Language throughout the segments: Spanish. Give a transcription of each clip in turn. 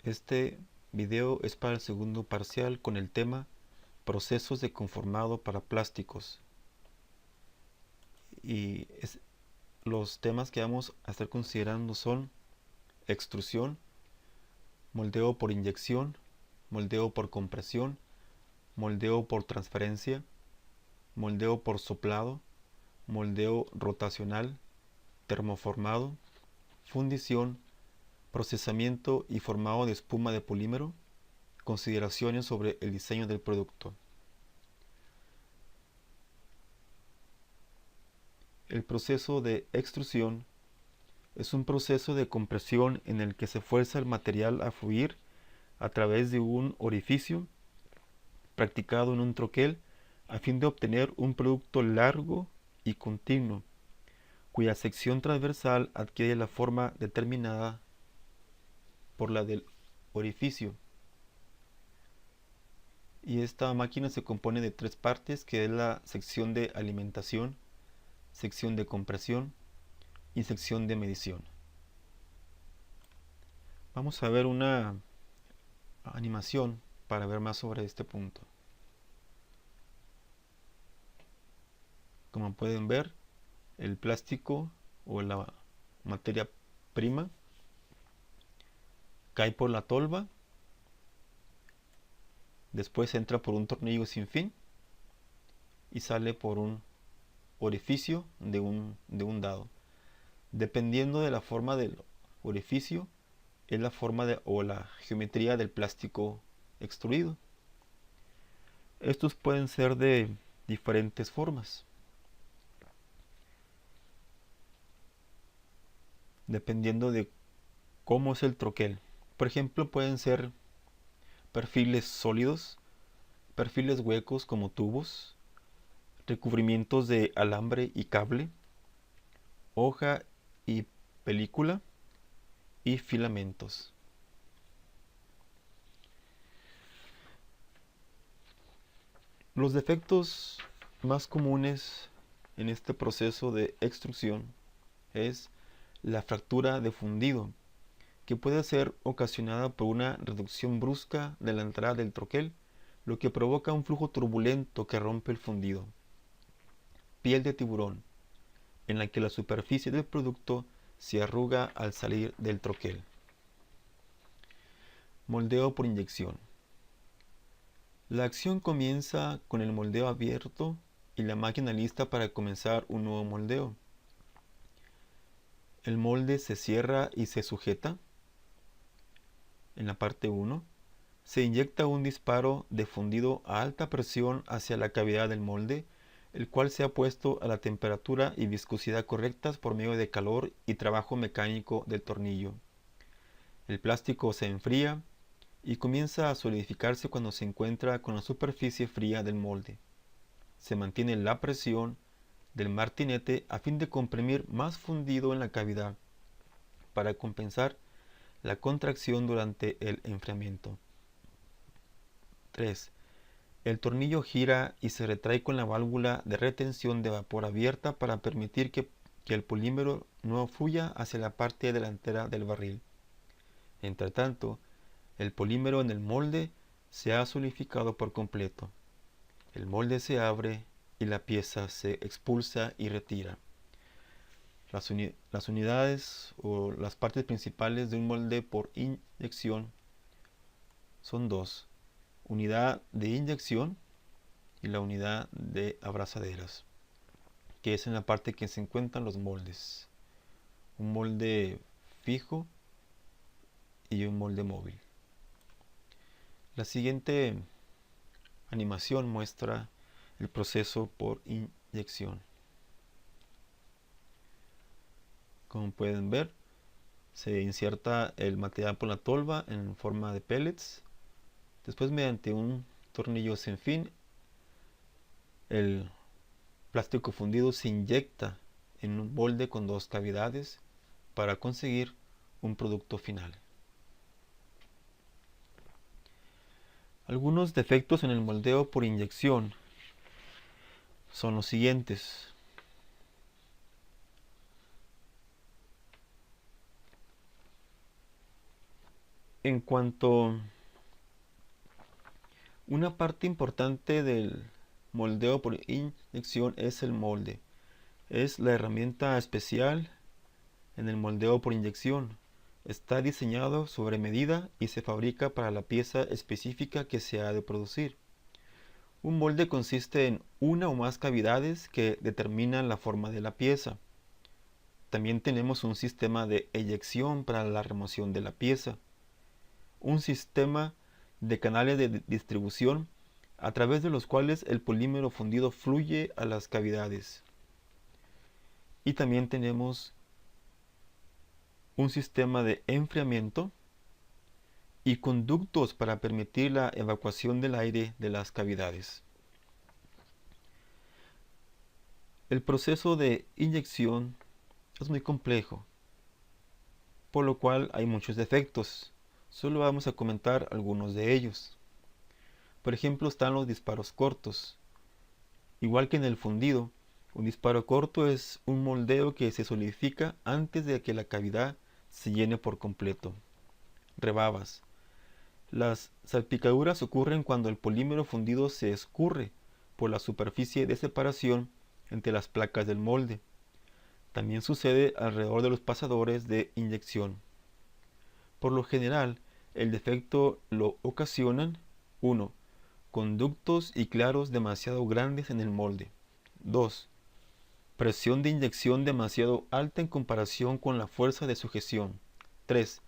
Este video es para el segundo parcial con el tema Procesos de conformado para plásticos. Y los temas que vamos a estar considerando son extrusión, moldeo por inyección, moldeo por compresión, moldeo por transferencia, moldeo por soplado, moldeo rotacional, termoformado, fundición, procesamiento y formado de espuma de polímero, consideraciones sobre el diseño del producto. El proceso de extrusión es un proceso de compresión en el que se fuerza el material a fluir a través de un orificio practicado en un troquel a fin de obtener un producto largo y continuo, cuya sección transversal adquiere la forma determinada por la del orificio. Y esta máquina se compone de tres partes, que es la sección de alimentación, sección de compresión y sección de medición. Vamos a ver una animación para ver más sobre este punto. Como pueden ver, el plástico o la materia prima cae por la tolva, después entra por un tornillo sin fin y sale por un orificio de un dado. Dependiendo de la forma del orificio, es la forma o la geometría del plástico extruido. Estos pueden ser de diferentes formas, dependiendo de cómo es el troquel. Por ejemplo, pueden ser perfiles sólidos, perfiles huecos como tubos, recubrimientos de alambre y cable, hoja y película y filamentos. Los defectos más comunes en este proceso de extrusión es la fractura de fundido, que puede ser ocasionada por una reducción brusca de la entrada del troquel, lo que provoca un flujo turbulento que rompe el fundido. Piel de tiburón, en la que la superficie del producto se arruga al salir del troquel. Moldeo por inyección. La acción comienza con el moldeo abierto y la máquina lista para comenzar un nuevo moldeo. El molde se cierra y se sujeta. En la parte 1, se inyecta un disparo de fundido a alta presión hacia la cavidad del molde, el cual se ha puesto a la temperatura y viscosidad correctas por medio de calor y trabajo mecánico del tornillo. El plástico se enfría y comienza a solidificarse cuando se encuentra con la superficie fría del molde. Se mantiene la presión del martinete a fin de comprimir más fundido en la cavidad, para compensar la contracción durante el enfriamiento. 3. El tornillo gira y se retrae con la válvula de retención de vapor abierta para permitir que el polímero no fluya hacia la parte delantera del barril. Entre tanto, el polímero en el molde se ha solidificado por completo. El molde se abre y la pieza se expulsa y retira. Las unidades o las partes principales de un molde por inyección son dos: unidad de inyección y la unidad de abrazaderas, que es en la parte que se encuentran los moldes. Un molde fijo y un molde móvil. La siguiente animación muestra el proceso por inyección. Como pueden ver, se inserta el material por la tolva en forma de pellets. Después, mediante un tornillo sin fin, el plástico fundido se inyecta en un molde con dos cavidades para conseguir un producto final. Algunos defectos en el moldeo por inyección son los siguientes. En cuanto una parte importante del moldeo por inyección es el molde. Es la herramienta especial en el moldeo por inyección. Está diseñado sobre medida y se fabrica para la pieza específica que se ha de producir. Un molde consiste en una o más cavidades que determinan la forma de la pieza. También tenemos un sistema de eyección para la remoción de la pieza. Un sistema de canales de distribución a través de los cuales el polímero fundido fluye a las cavidades. Y también tenemos un sistema de enfriamiento y conductos para permitir la evacuación del aire de las cavidades. El proceso de inyección es muy complejo, por lo cual hay muchos defectos. Solo vamos a comentar algunos de ellos. Por ejemplo, están los disparos cortos. Igual que en el fundido, un disparo corto es un moldeo que se solidifica antes de que la cavidad se llene por completo. Rebabas. Las salpicaduras ocurren cuando el polímero fundido se escurre por la superficie de separación entre las placas del molde. También sucede alrededor de los pasadores de inyección. Por lo general, el defecto lo ocasionan 1. Conductos y claros demasiado grandes en el molde. 2. Presión de inyección demasiado alta en comparación con la fuerza de sujeción. 3.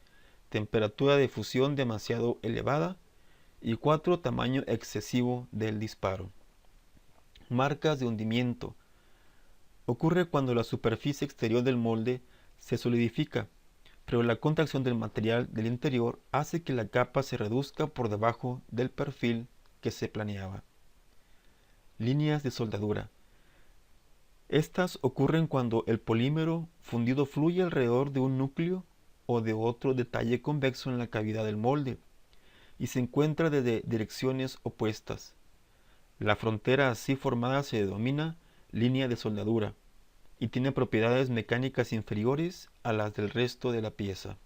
Temperatura de fusión demasiado elevada. Y 4. Tamaño excesivo del disparo. Marcas de hundimiento. Ocurre cuando la superficie exterior del molde se solidifica, pero la contracción del material del interior hace que la capa se reduzca por debajo del perfil que se planeaba. Líneas de soldadura. Estas ocurren cuando el polímero fundido fluye alrededor de un núcleo o de otro detalle convexo en la cavidad del molde y se encuentra desde direcciones opuestas. La frontera así formada se denomina línea de soldadura y tiene propiedades mecánicas inferiores a las del resto de la pieza.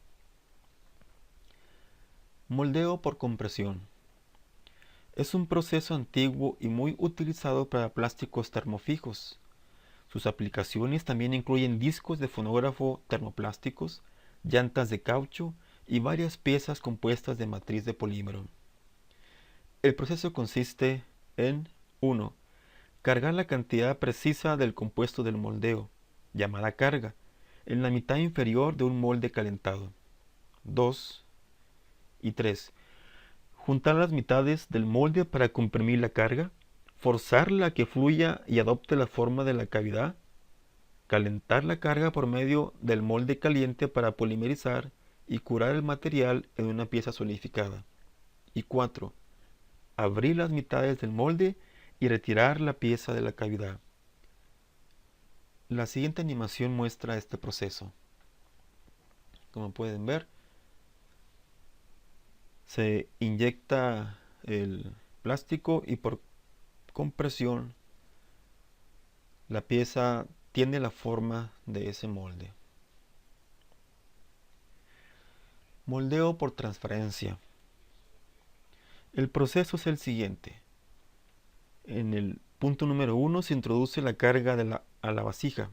Moldeo por compresión. Es un proceso antiguo y muy utilizado para plásticos termofijos. Sus aplicaciones también incluyen discos de fonógrafo termoplásticos, llantas de caucho y varias piezas compuestas de matriz de polímero. El proceso consiste en 1. Cargar la cantidad precisa del compuesto del moldeo, llamada carga, en la mitad inferior de un molde calentado. 2. Y 3. Juntar las mitades del molde para comprimir la carga, forzarla a que fluya y adopte la forma de la cavidad, calentar la carga por medio del molde caliente para polimerizar y curar el material en una pieza solidificada. Y 4. Abrir las mitades del molde y retirar la pieza de la cavidad. La siguiente animación muestra este proceso. Como pueden ver, se inyecta el plástico y por compresión la pieza tiene la forma de ese molde. Moldeo por transferencia. El proceso es el siguiente. En el punto número 1 se introduce la carga a la vasija.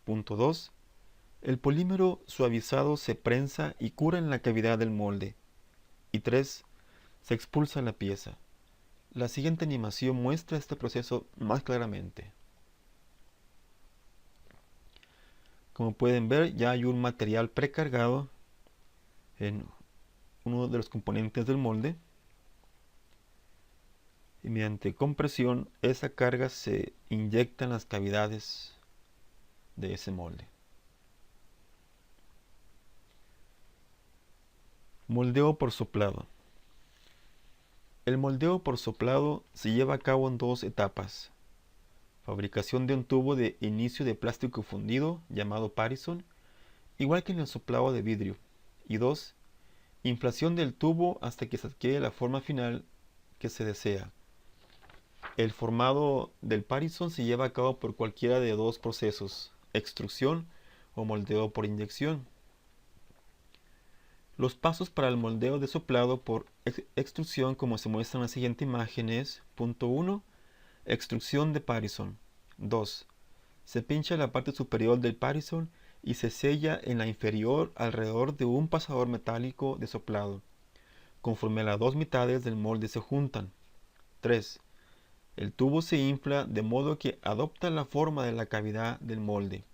Punto 2. El polímero suavizado se prensa y cura en la cavidad del molde. Y 3. Se expulsa la pieza. La siguiente animación muestra este proceso más claramente. Como pueden ver, ya hay un material precargado en uno de los componentes del molde. Y mediante compresión, esa carga se inyecta en las cavidades de ese molde. Moldeo por soplado. El moldeo por soplado se lleva a cabo en dos etapas. Fabricación de un tubo de inicio de plástico fundido llamado Parison, igual que en el soplado de vidrio. Y 2. Inflación del tubo hasta que se adquiere la forma final que se desea. El formado del Parison se lleva a cabo por cualquiera de dos procesos, extrusión o moldeo por inyección. Los pasos para el moldeo de soplado por extrusión, como se muestra en la siguiente imagen, es: punto 1. Extrusión de Parison. 2. Se pincha la parte superior del Parison y se sella en la inferior alrededor de un pasador metálico de soplado, conforme las dos mitades del molde se juntan. 3. El tubo se infla de modo que adopta la forma de la cavidad del molde.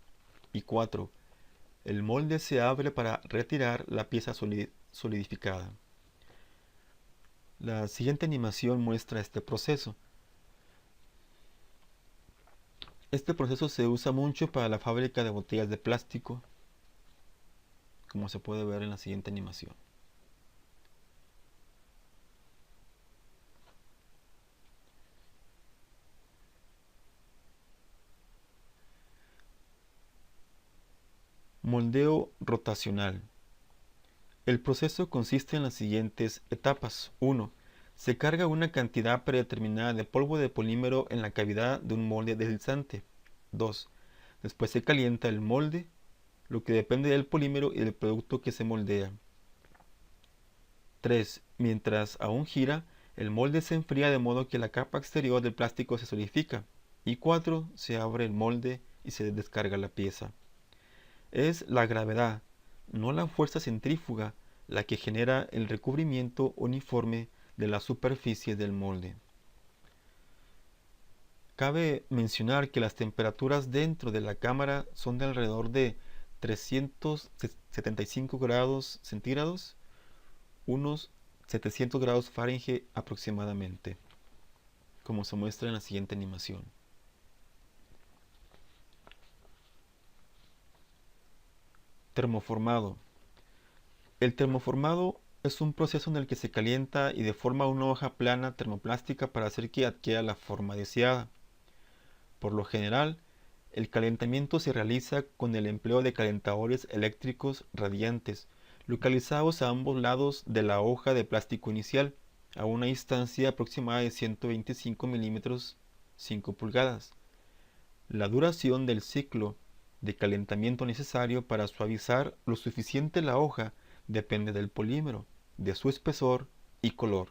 Y 4. El molde se abre para retirar la pieza solidificada. La siguiente animación muestra este proceso. Este proceso se usa mucho para la fábrica de botellas de plástico, como se puede ver en la siguiente animación. Moldeo rotacional. El proceso consiste en las siguientes etapas. 1. Se carga una cantidad predeterminada de polvo de polímero en la cavidad de un molde deslizante. 2. Después se calienta el molde, lo que depende del polímero y del producto que se moldea. 3. Mientras aún gira, el molde se enfría de modo que la capa exterior del plástico se solidifica. Y 4. Se abre el molde y se descarga la pieza. Es la gravedad, no la fuerza centrífuga, la que genera el recubrimiento uniforme de la superficie del molde. Cabe mencionar que las temperaturas dentro de la cámara son de alrededor de 375 grados centígrados, unos 700 grados Fahrenheit aproximadamente, como se muestra en la siguiente animación. Termoformado. El termoformado es un proceso en el que se calienta y deforma una hoja plana termoplástica para hacer que adquiera la forma deseada. Por lo general, el calentamiento se realiza con el empleo de calentadores eléctricos radiantes, localizados a ambos lados de la hoja de plástico inicial, a una distancia aproximada de 125 milímetros 5 pulgadas. La duración del ciclo de calentamiento necesario para suavizar lo suficiente la hoja depende del polímero, de su espesor y color.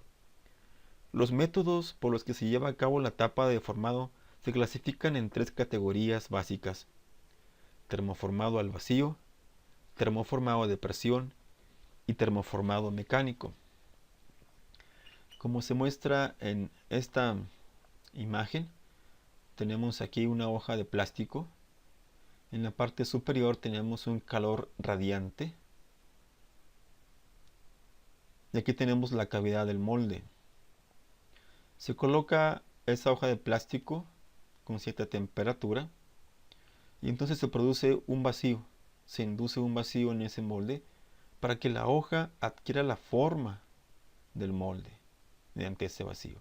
Los métodos por los que se lleva a cabo la etapa de deformado se clasifican en 3 categorías básicas: termoformado al vacío, termoformado de presión y termoformado mecánico. Como se muestra en esta imagen, tenemos aquí una hoja de plástico. En la parte superior tenemos un calor radiante. Y aquí tenemos la cavidad del molde. Se coloca esa hoja de plástico con cierta temperatura y entonces se produce un vacío. Se induce un vacío en ese molde para que la hoja adquiera la forma del molde mediante ese vacío.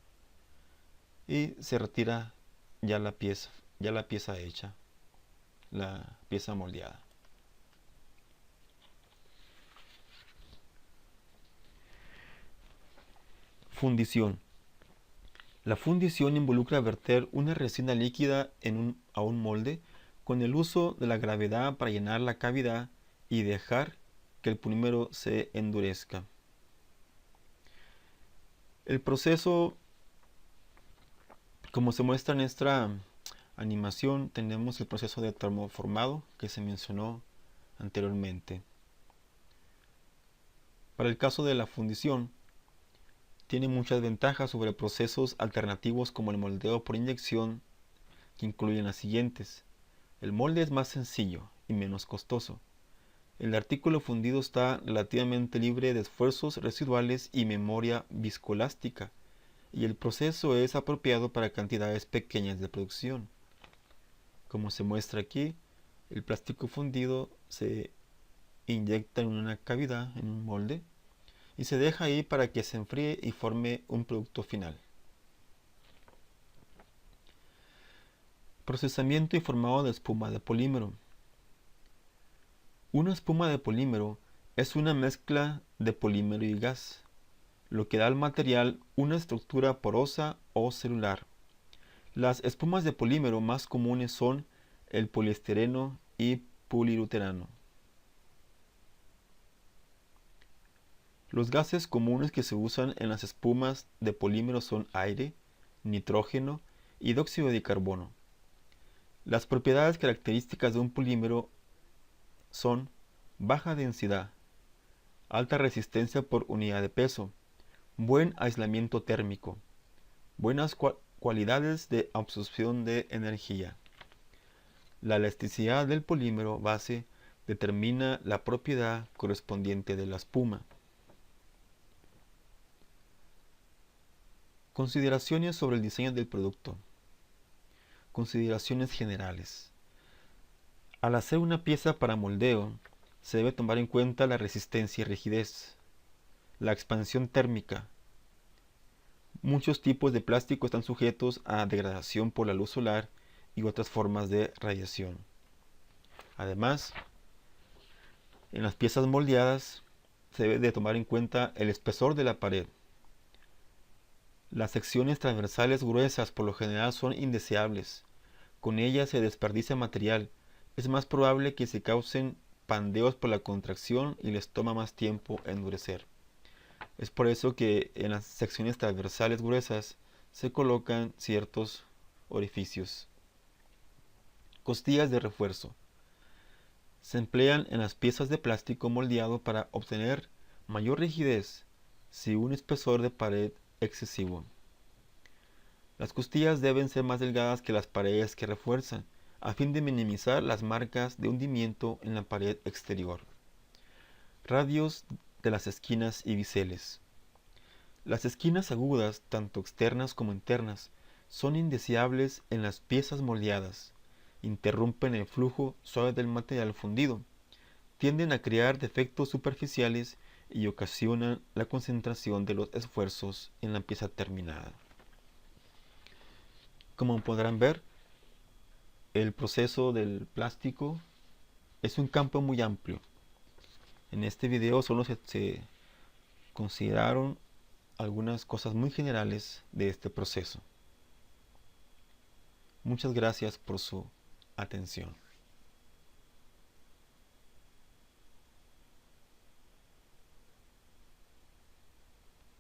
Y se retira ya la pieza hecha, la pieza moldeada. Fundición. La fundición involucra verter una resina líquida a un molde con el uso de la gravedad para llenar la cavidad y dejar que el polímero se endurezca. El proceso, como se muestra en esta animación, tenemos el proceso de termoformado que se mencionó anteriormente. Para el caso de la fundición, tiene muchas ventajas sobre procesos alternativos como el moldeo por inyección, que incluyen las siguientes. El molde es más sencillo y menos costoso. El artículo fundido está relativamente libre de esfuerzos residuales y memoria viscoelástica, y el proceso es apropiado para cantidades pequeñas de producción. Como se muestra aquí, el plástico fundido se inyecta en una cavidad, en un molde, y se deja ahí para que se enfríe y forme un producto final. Procesamiento y formado de espuma de polímero. Una espuma de polímero es una mezcla de polímero y gas, lo que da al material una estructura porosa o celular. Las espumas de polímero más comunes son el poliestireno y poliuretano. Los gases comunes que se usan en las espumas de polímeros son aire, nitrógeno y dióxido de carbono. Las propiedades características de un polímero son baja densidad, alta resistencia por unidad de peso, buen aislamiento térmico, buenas cualidades de absorción de energía. La elasticidad del polímero base determina la propiedad correspondiente de la espuma. Consideraciones sobre el diseño del producto. Consideraciones generales. Al hacer una pieza para moldeo, se debe tomar en cuenta la resistencia y rigidez, la expansión térmica. Muchos tipos de plástico están sujetos a degradación por la luz solar y otras formas de radiación. Además, en las piezas moldeadas se debe de tomar en cuenta el espesor de la pared. Las secciones transversales gruesas por lo general son indeseables. Con ellas se desperdicia material. Es más probable que se causen pandeos por la contracción y les toma más tiempo endurecer. Es por eso que en las secciones transversales gruesas se colocan ciertos orificios. Costillas de refuerzo. Se emplean en las piezas de plástico moldeado para obtener mayor rigidez sin un espesor de pared excesivo. Las costillas deben ser más delgadas que las paredes que refuerzan, a fin de minimizar las marcas de hundimiento en la pared exterior. Radios de las esquinas y biseles. Las esquinas agudas, tanto externas como internas, son indeseables en las piezas moldeadas. Interrumpen el flujo suave del material fundido, tienden a crear defectos superficiales y ocasionan la concentración de los esfuerzos en la pieza terminada. Como podrán ver, el proceso del plástico es un campo muy amplio. En este video solo se consideraron algunas cosas muy generales de este proceso. Muchas gracias por su atención.